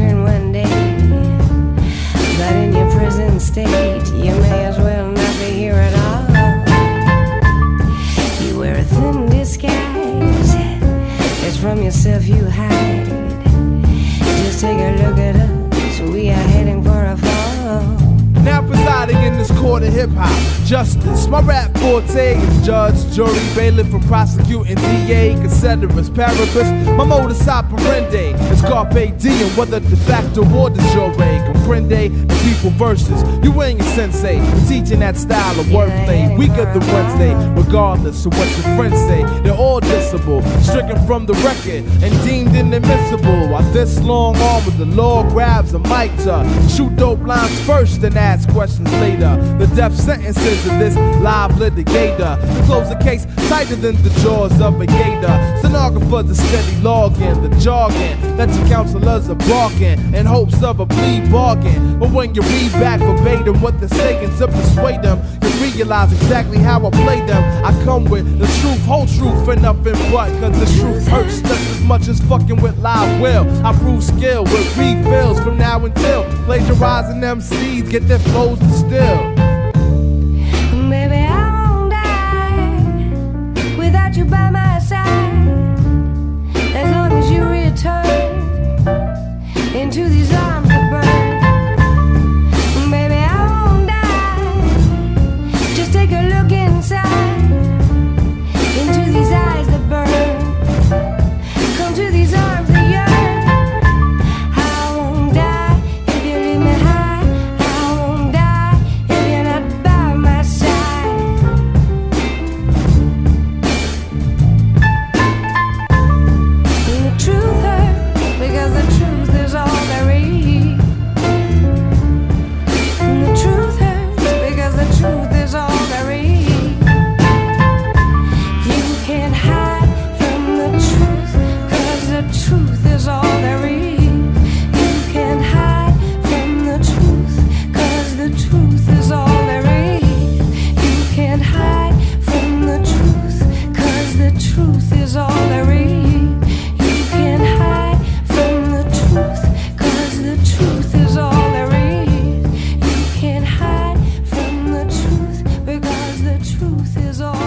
return one day. But in your present state, you may as well not be here at all. You wear a thin disguise, it's from yourself you hide. Just take a look at us, we are heading for a fall. Now presiding in this court of hip-hop justice, my rap forte is judge, jury, bailiff, and prosecuting DA, considerus, paribus. My modus operandi is carpe diem, whether de facto or de jure. Comprende the people versus you ain't your sensei. We're teaching that style of wordplay, weaker than Wednesday. Regardless of what your friends say, they're all dissable, stricken from the record and deemed inadmissible. While this long arm with the law grabs a mic to shoot dope lines first and ask questions later. The death sentences of this live litigator to close the case tighter than the jaws of a gator. Stenographers are steady logging the jargon that your counselors are barking in hopes of a plea bargain. But when you read back verbatim what they're saying to persuade them, you realize exactly how I play them. I come with the truth, whole truth, and nothing but. Cause the truth hurts just as much as fucking with live will. I prove skill with refills from now until plagiarizing MCs get their flows distilled. Baby, I won't die without you by my side, as long as you return into these arms that burn. Baby, I won't die, just take a look inside, into these eyes that burn, come to these arms that yearn. I won't die if you leave me high, I won't die if you're not by my side. And the truth hurts, because the truth is all there is. And the truth hurts, because the truth is all there is. You can't hide from the truth, cause the truth is all there is. You can't hide from the truth, cause the truth is all there is. You can't hide from the truth, cause the truth is all there is. You can't hide from the truth, cause the truth is all there is. You can't hide from the truth, because the truth is all